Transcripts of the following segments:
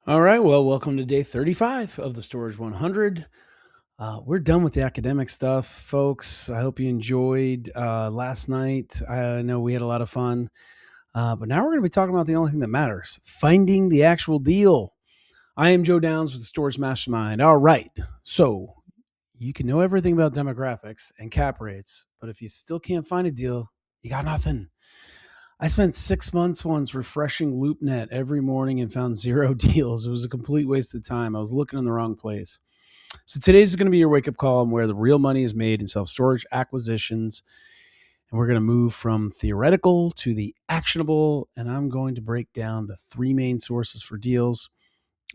All right. Well, welcome to day 35 of the Storage 100. We're done with the academic stuff, folks. I hope you enjoyed last night. I know we had a lot of fun. But now we're going to be talking about the only thing that matters, finding the actual deal. I am Joe Downs with the Storage Mastermind. All right. So you can know everything about demographics and cap rates, but if you still can't find a deal, you got nothing. I spent 6 months once refreshing LoopNet every morning and found zero deals. It was a complete waste of time. I was looking in the wrong place. So today's is going to be your wake up call on where the real money is made in self storage acquisitions. And we're going to move from theoretical to the actionable. And I'm going to break down the three main sources for deals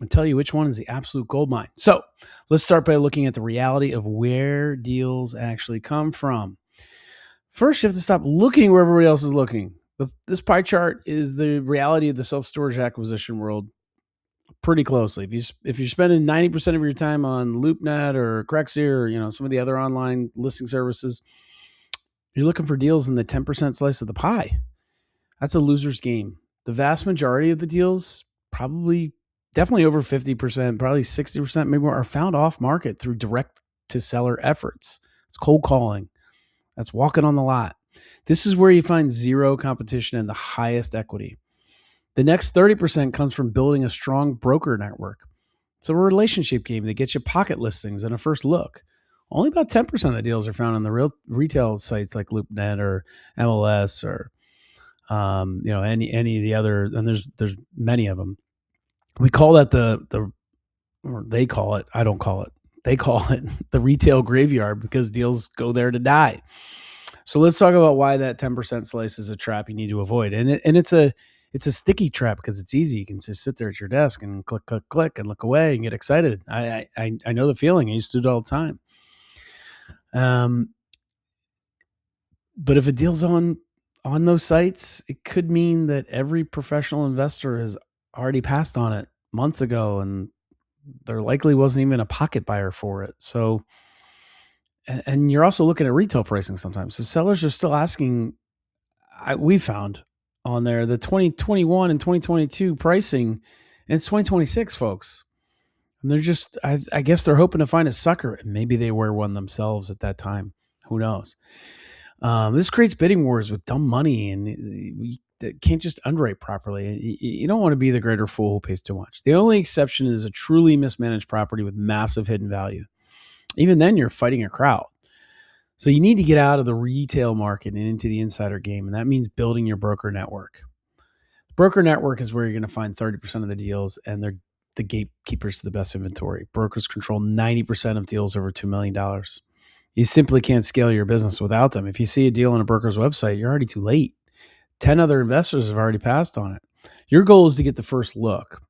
and tell you which one is the absolute gold mine. So let's start by looking at the reality of where deals actually come from. First, you have to stop looking where everybody else is looking. This pie chart is the reality of the self-storage acquisition world pretty closely. If you're spending 90% of your time on LoopNet or Crexi or some of the other online listing services, you're looking for deals in the 10% slice of the pie. That's a loser's game. The vast majority of the deals, definitely over 50%, probably 60%, maybe more, are found off market through direct to seller efforts. It's cold calling. That's walking on the lot. This is where you find zero competition and the highest equity. The next 30% comes from building a strong broker network. It's a relationship game that gets you pocket listings and a first look. Only about 10% of the deals are found on the real retail sites like LoopNet or MLS or any of the other. And there's many of them. We call that or they call it. I don't call it. They call it the retail graveyard because deals go there to die. So let's talk about why that 10% slice is a trap you need to avoid. And it's a sticky trap because it's easy. You can just sit there at your desk and click, click, click and look away and get excited. I know the feeling. I used to do it all the time. But if a deal's on those sites, it could mean that every professional investor has already passed on it months ago, and there likely wasn't even a pocket buyer for it. So, and you're also looking at retail pricing sometimes. So sellers are still asking. We found on there the 2021 and 2022 pricing, and it's 2026, folks. And they're just, I guess they're hoping to find a sucker, and maybe they were one themselves at that time. Who knows? This creates bidding wars with dumb money, and you can't just underwrite properly. You don't want to be the greater fool who pays too much. The only exception is a truly mismanaged property with massive hidden value. Even then, you're fighting a crowd. So you need to get out of the retail market and into the insider game, and that means building your broker network. The broker network is where you're going to find 30% of the deals, and they're the gatekeepers to the best inventory. Brokers control 90% of deals over $2 million. You simply can't scale your business without them. If you see a deal on a broker's website, you're already too late. 10 other investors have already passed on it. Your goal is to get the first look,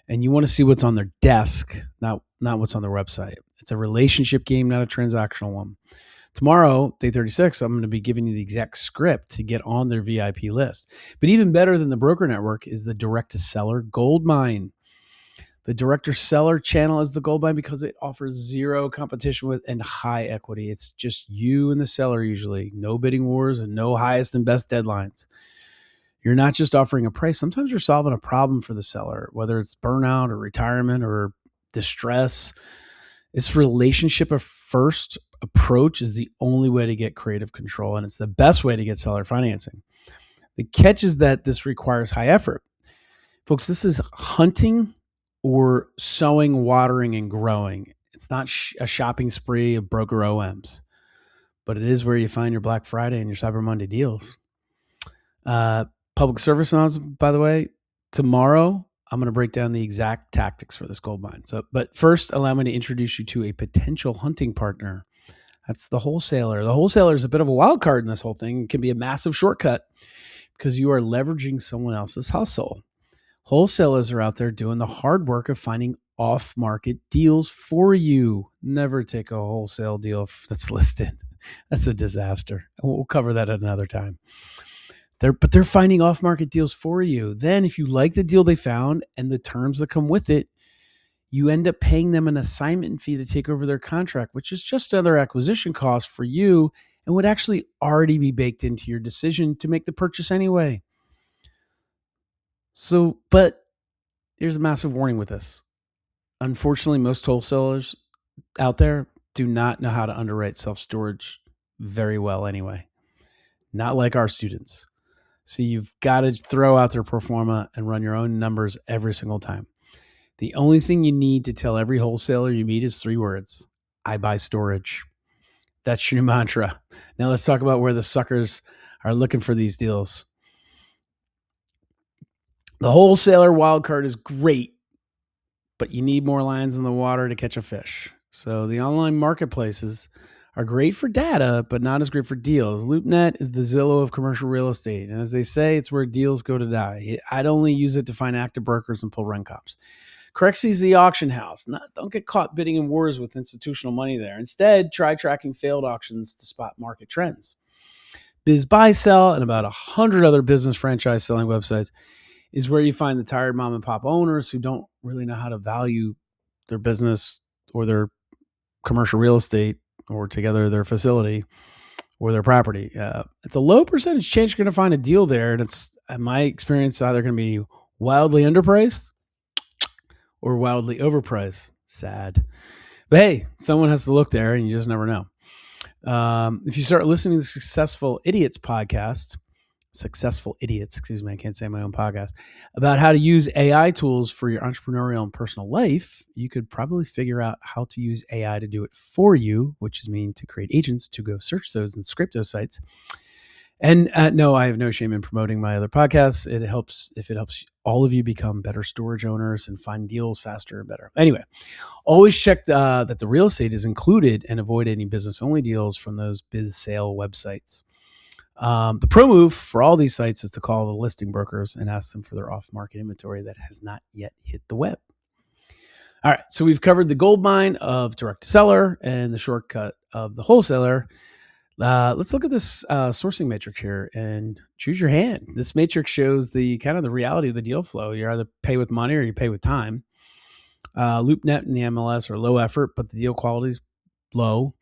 and you want to see what's on their desk, not what's on their website. It's a relationship game, not a transactional one. Tomorrow, day 36, I'm going to be giving you the exact script to get on their VIP list. But even better than the broker network is the direct-to-seller gold mine. The direct-to-seller channel is the gold mine because it offers zero competition with and high equity. It's just you and the seller usually. No bidding wars and no highest and best deadlines. You're not just offering a price. Sometimes you're solving a problem for the seller, whether it's burnout or retirement or distress. This relationship of first approach is the only way to get creative control, and it's the best way to get seller financing. The catch is that this requires high effort. Folks, this is hunting or sowing, watering, and growing. It's not a shopping spree of broker OMs, but it is where you find your Black Friday and your Cyber Monday deals. Public service announcement, by the way, tomorrow I'm going to break down the exact tactics for this gold mine. But first, allow me to introduce you to a potential hunting partner. That's the wholesaler. The wholesaler is a bit of a wild card in this whole thing. It can be a massive shortcut because you are leveraging someone else's hustle. Wholesalers are out there doing the hard work of finding off-market deals for you. Never take a wholesale deal that's listed. That's a disaster. We'll cover that at another time. But they're finding off-market deals for you. Then if you like the deal they found and the terms that come with it, you end up paying them an assignment fee to take over their contract, which is just another acquisition cost for you and would actually already be baked into your decision to make the purchase anyway. So, but Here's a massive warning with this. Unfortunately, most wholesalers out there do not know how to underwrite self-storage very well anyway. Not like our students. So you've got to throw out their pro forma and run your own numbers every single time. The only thing you need to tell every wholesaler you meet is 3 words. I buy storage. That's your new mantra. Now let's talk about where the suckers are looking for these deals. The wholesaler wildcard is great, but you need more lines in the water to catch a fish. So the online marketplaces are great for data, but not as great for deals. LoopNet is the Zillow of commercial real estate. And as they say, it's where deals go to die. I'd only use it to find active brokers and pull rent comps. Corexy is the auction house. Don't get caught bidding in wars with institutional money there. Instead, try tracking failed auctions to spot market trends. Biz Buy Sell and about 100 other business franchise selling websites is where you find the tired mom and pop owners who don't really know how to value their business or their commercial real estate or together their facility or their property. It's a low percentage chance you're going to find a deal there. And it's, in my experience, either going to be wildly underpriced or wildly overpriced. Sad. But hey, someone has to look there and you just never know. If you start listening to the Successful Idiots, I can't say my own podcast, about how to use AI tools for your entrepreneurial and personal life, you could probably figure out how to use AI to do it for you, which is mean to create agents to go search those and scrape those sites. And no, I have no shame in promoting my other podcasts. It helps all of you become better storage owners and find deals faster and better. Anyway, always check that the real estate is included and avoid any business-only deals from those biz sale websites. The pro move for all these sites is to call the listing brokers and ask them for their off-market inventory that has not yet hit the web. All right, so we've covered the gold mine of direct-to-seller and the shortcut of the wholesaler. Let's look at this sourcing matrix here and choose your hand. This matrix shows the kind of the reality of the deal flow. You either pay with money or you pay with time. LoopNet and the MLS are low effort, but the deal quality is low.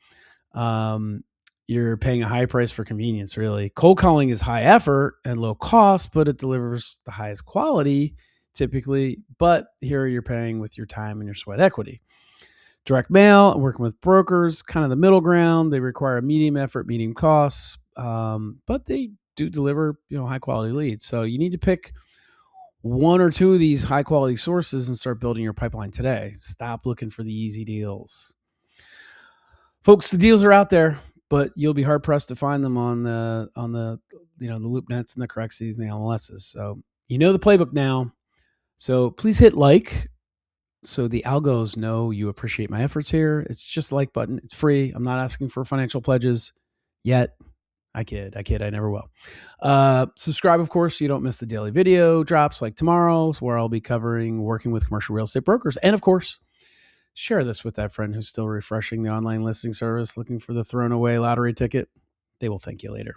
You're paying a high price for convenience, really. Cold calling is high effort and low cost, but it delivers the highest quality typically. But here you're paying with your time and your sweat equity. Direct mail, working with brokers, kind of the middle ground. They require medium effort, medium costs, but they do deliver, high quality leads. So you need to pick one or two of these high quality sources and start building your pipeline today. Stop looking for the easy deals. Folks, the deals are out there, but you'll be hard pressed to find them on the the LoopNets and the Corexys and the MLSs. So you know the playbook now. So please hit like so the algos know you appreciate my efforts here. It's just a like button. It's free. I'm not asking for financial pledges yet. I kid. I never will. Subscribe, of course, so you don't miss the daily video drops like tomorrow's, where I'll be covering working with commercial real estate brokers. And of course, share this with that friend who's still refreshing the online listing service, looking for the thrown away lottery ticket. They will thank you later.